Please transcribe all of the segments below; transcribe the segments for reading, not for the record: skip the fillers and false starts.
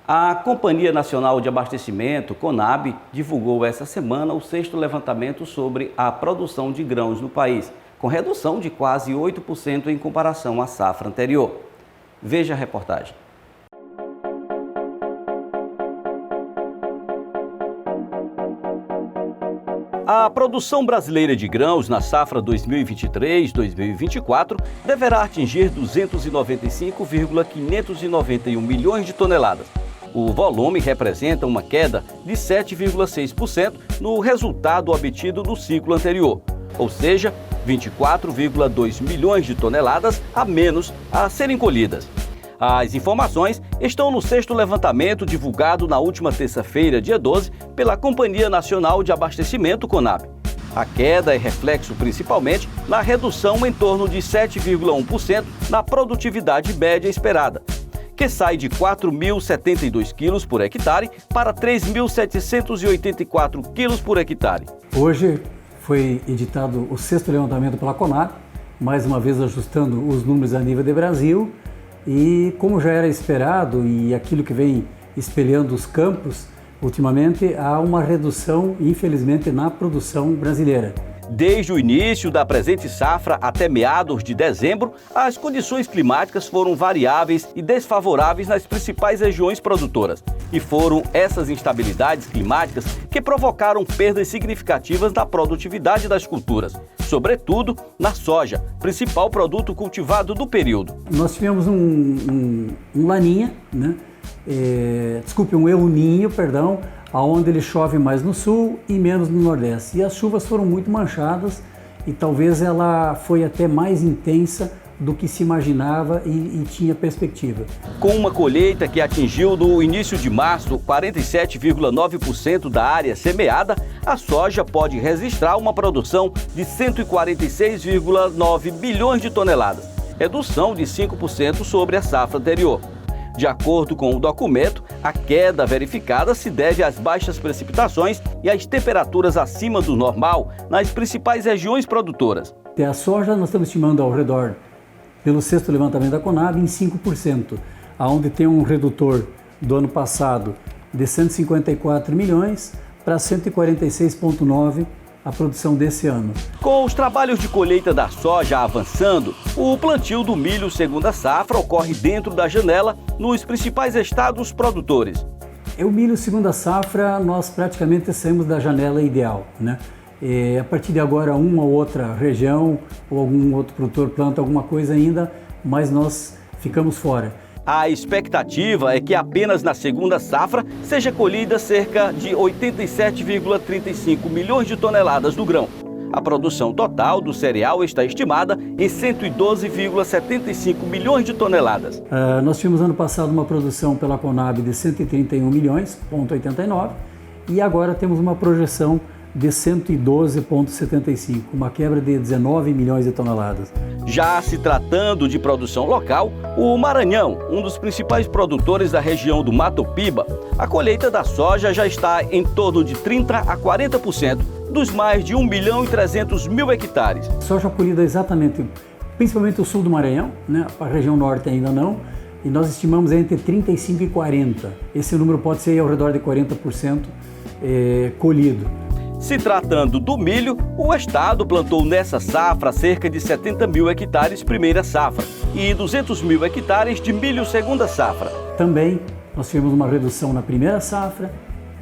A Companhia Nacional de Abastecimento, CONAB, divulgou essa semana o 6º levantamento sobre a produção de grãos no país, com redução de quase 8% em comparação à safra anterior. Veja a reportagem. A produção brasileira de grãos na safra 2023-2024 deverá atingir 295,591 milhões de toneladas. O volume representa uma queda de 7,6% no resultado obtido no ciclo anterior, ou seja, 24,2 milhões de toneladas a menos a serem colhidas. As informações estão no 6º levantamento divulgado na última terça-feira, dia 12, pela Companhia Nacional de Abastecimento, CONAB. A queda é reflexo principalmente na redução em torno de 7,1% na produtividade média esperada, que sai de 4.072 quilos por hectare para 3.784 quilos por hectare. Hoje foi editado o 6º levantamento pela CONAB, mais uma vez ajustando os números a nível de Brasil, e como já era esperado e aquilo que vem espelhando os campos, ultimamente há uma redução, infelizmente, na produção brasileira. Desde o início da presente safra até meados de dezembro, as condições climáticas foram variáveis e desfavoráveis nas principais regiões produtoras. E foram essas instabilidades climáticas que provocaram perdas significativas na produtividade das culturas, sobretudo na soja, principal produto cultivado do período. Nós tivemos um laninha, né? um El Niño, onde ele chove mais no sul e menos no nordeste. E as chuvas foram muito manchadas e talvez ela foi até mais intensa do que se imaginava e tinha perspectiva. Com uma colheita que atingiu no início de março 47,9% da área semeada, a soja pode registrar uma produção de 146,9 bilhões de toneladas, redução de 5% sobre a safra anterior. De acordo com o documento, a queda verificada se deve às baixas precipitações e às temperaturas acima do normal nas principais regiões produtoras. A soja nós estamos estimando ao redor, pelo 6º levantamento da CONAB, em 5%, onde tem um redutor do ano passado de 154 milhões para 146,9 a produção desse ano. Com os trabalhos de colheita da soja avançando, o plantio do milho segunda safra ocorre dentro da janela nos principais estados produtores. O milho segunda safra, nós praticamente saímos da janela ideal, né? A partir de agora, uma ou outra região ou algum outro produtor planta alguma coisa ainda, mas nós ficamos fora. A expectativa é que apenas na segunda safra seja colhida cerca de 87,35 milhões de toneladas do grão. A produção total do cereal está estimada em 112,75 milhões de toneladas. Nós tivemos ano passado uma produção pela CONAB de 131 milhões,89 e agora temos uma projeção de 112,75, uma quebra de 19 milhões de toneladas. Já se tratando de produção local, o Maranhão, um dos principais produtores da região do Mato Piba, a colheita da soja já está em torno de 30% a 40% dos mais de 1.300.000 hectares. Soja colhida exatamente, principalmente o sul do Maranhão, né? A região norte ainda não, e nós estimamos entre 35% e 40%. Esse número pode ser ao redor de 40% colhido. Se tratando do milho, o estado plantou nessa safra cerca de 70 mil hectares primeira safra e 200 mil hectares de milho segunda safra. Também nós tivemos uma redução na primeira safra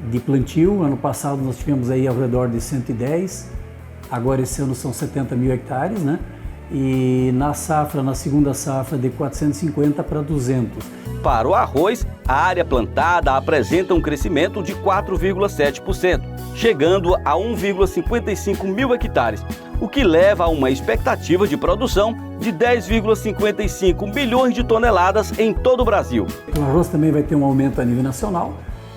de plantio. Ano passado nós tivemos aí ao redor de 110, agora esse ano são 70 mil hectares, né? E na segunda safra de 450 para 200. Para o arroz, a área plantada apresenta um crescimento de 4,7%, chegando a 1,55 mil hectares, o que leva a uma expectativa de produção de 10,55 bilhões de toneladas em todo o Brasil. O arroz também vai ter um aumento a nível nacional,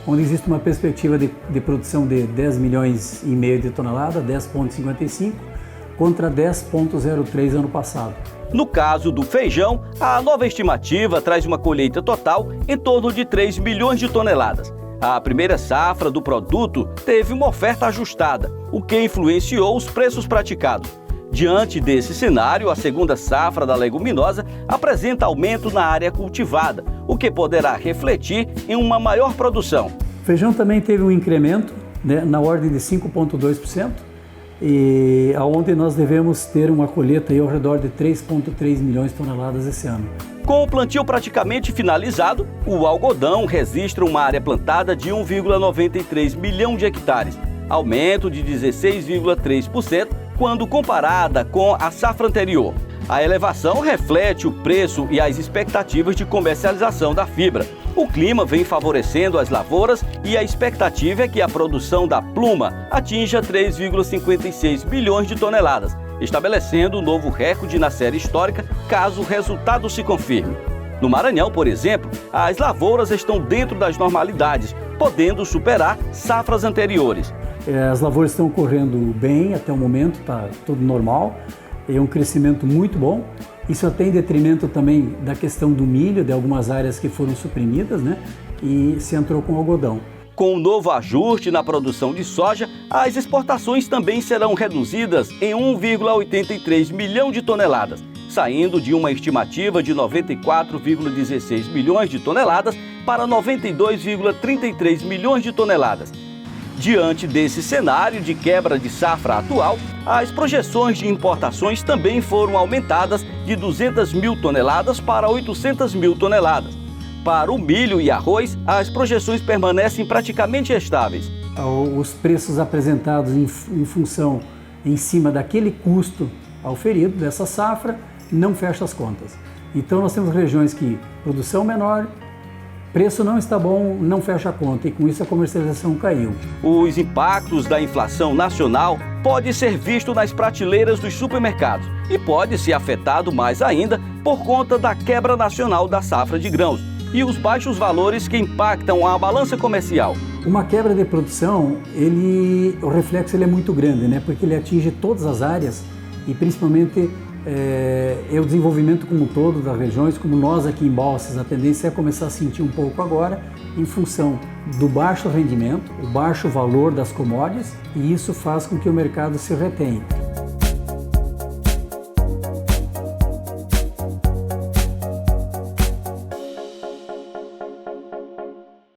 onde existe uma perspectiva de produção de 10 milhões e meio de toneladas, 10,55, contra 10,03 ano passado. No caso do feijão, a nova estimativa traz uma colheita total em torno de 3 milhões de toneladas. A primeira safra do produto teve uma oferta ajustada, o que influenciou os preços praticados. Diante desse cenário, a segunda safra da leguminosa apresenta aumento na área cultivada, o que poderá refletir em uma maior produção. O feijão também teve um incremento, né, na ordem de 5,2%, e aonde nós devemos ter uma colheita aí ao redor de 3,3 milhões de toneladas esse ano. Com o plantio praticamente finalizado, o algodão registra uma área plantada de 1,93 milhão de hectares, aumento de 16,3% quando comparada com a safra anterior. A elevação reflete o preço e as expectativas de comercialização da fibra. O clima vem favorecendo as lavouras e a expectativa é que a produção da pluma atinja 3,56 bilhões de toneladas, estabelecendo um novo recorde na série histórica caso o resultado se confirme. No Maranhão, por exemplo, as lavouras estão dentro das normalidades, podendo superar safras anteriores. As lavouras estão correndo bem até o momento, está tudo normal, é um crescimento muito bom. Isso até em detrimento também da questão do milho, de algumas áreas que foram suprimidas, né? E se entrou com algodão. Com o novo ajuste na produção de soja, as exportações também serão reduzidas em 1,83 milhão de toneladas, saindo de uma estimativa de 94,16 milhões de toneladas para 92,33 milhões de toneladas. Diante desse cenário de quebra de safra atual, as projeções de importações também foram aumentadas de 200 mil toneladas para 800 mil toneladas. Para o milho e arroz, as projeções permanecem praticamente estáveis. Os preços apresentados em cima daquele custo auferido dessa safra não fecham as contas. Então nós temos regiões que produção menor, preço não está bom, não fecha a conta e com isso a comercialização caiu. Os impactos da inflação nacional podem ser vistos nas prateleiras dos supermercados e pode ser afetado mais ainda por conta da quebra nacional da safra de grãos e os baixos valores que impactam a balança comercial. Uma quebra de produção, o reflexo é muito grande, né? Porque ele atinge todas as áreas e principalmente o desenvolvimento como um todo das regiões, como nós aqui em Balsas, a tendência é começar a sentir um pouco agora em função do baixo rendimento, o baixo valor das commodities, e isso faz com que o mercado se retenha.